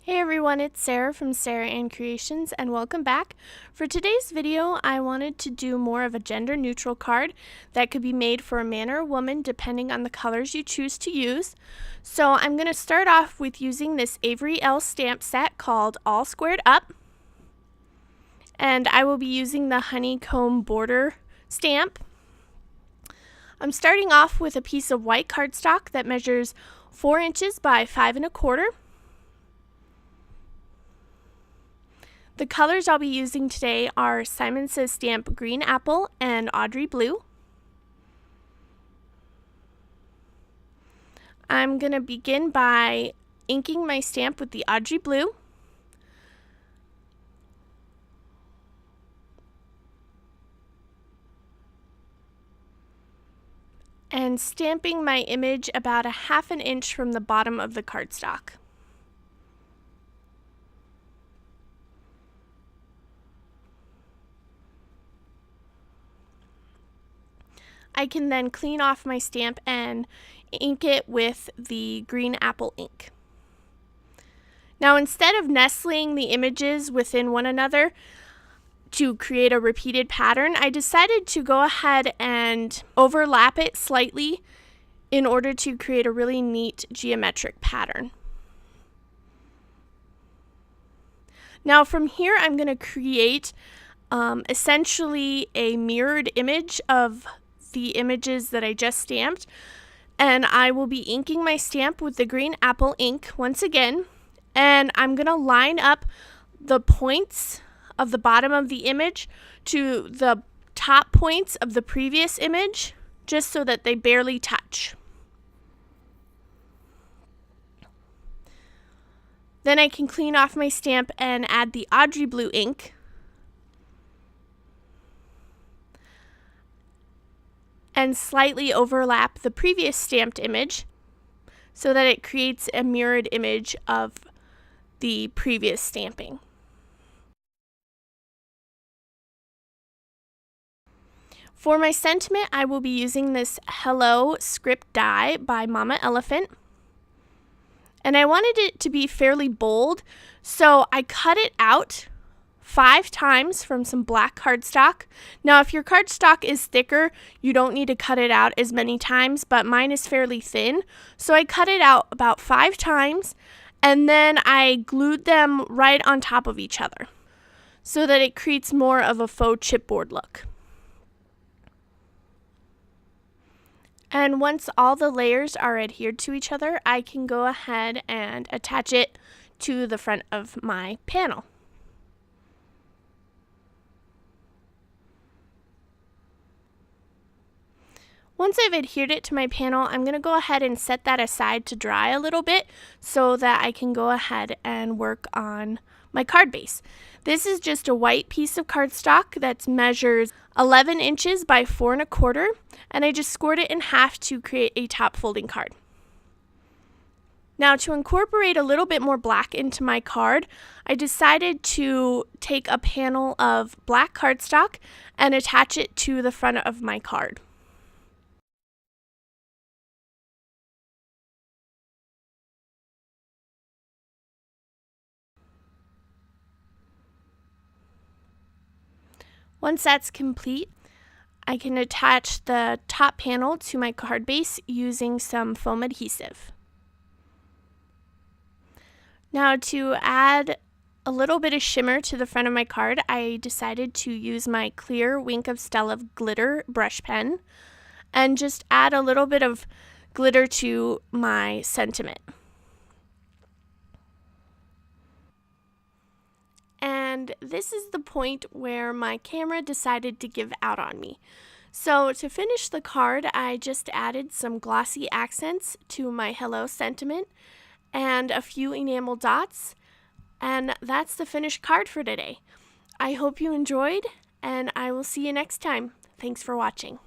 Hey everyone, it's Sarah from Sarah Ann Creations and welcome back. For today's video, I wanted to do more of a gender neutral card that could be made for a man or a woman depending on the colors you choose to use. So I'm going to start off with using this Avery Elle stamp set called All Squared Up. And I will be using the honeycomb border stamp. I'm starting off with a piece of white cardstock that measures 4 inches by 5 1/4. The colors I'll be using today are Simon Says Stamp Green Apple and Audrey Blue. I'm going to begin by inking my stamp with the Audrey Blue. And stamping my image about 1/2 inch from the bottom of the cardstock. I can then clean off my stamp and ink it with the green apple ink. Now, instead of nestling the images within one another to create a repeated pattern, I decided to go ahead and overlap it slightly in order to create a really neat geometric pattern. Now from here, I'm going to create essentially a mirrored image of the images that I just stamped, and I will be inking my stamp with the green apple ink once again, and I'm going to line up the points of the bottom of the image to the top points of the previous image just so that they barely touch. Then I can clean off my stamp and add the Audrey Blue ink. And slightly overlap the previous stamped image so that it creates a mirrored image of the previous stamping. For my sentiment, I will be using this Hello script die by Mama Elephant. And I wanted it to be fairly bold, so I cut it out 5 times from some black cardstock. Now, if your cardstock is thicker, you don't need to cut it out as many times, but mine is fairly thin. So I cut it out about 5 times, and then I glued them right on top of each other so that it creates more of a faux chipboard look. And once all the layers are adhered to each other, I can go ahead and attach it to the front of my panel. Once I've adhered it to my panel, I'm going to go ahead and set that aside to dry a little bit so that I can go ahead and work on my card base. This is just a white piece of cardstock that measures 11 inches by 4 1/4, and I just scored it in half to create a top folding card. Now, to incorporate a little bit more black into my card, I decided to take a panel of black cardstock and attach it to the front of my card. Once that's complete, I can attach the top panel to my card base using some foam adhesive. Now, to add a little bit of shimmer to the front of my card, I decided to use my clear Wink of Stella glitter brush pen and just add a little bit of glitter to my sentiment. And this is the point where my camera decided to give out on me. So to finish the card, I just added some glossy accents to my Hello sentiment and a few enamel dots. And that's the finished card for today. I hope you enjoyed, and I will see you next time. Thanks for watching.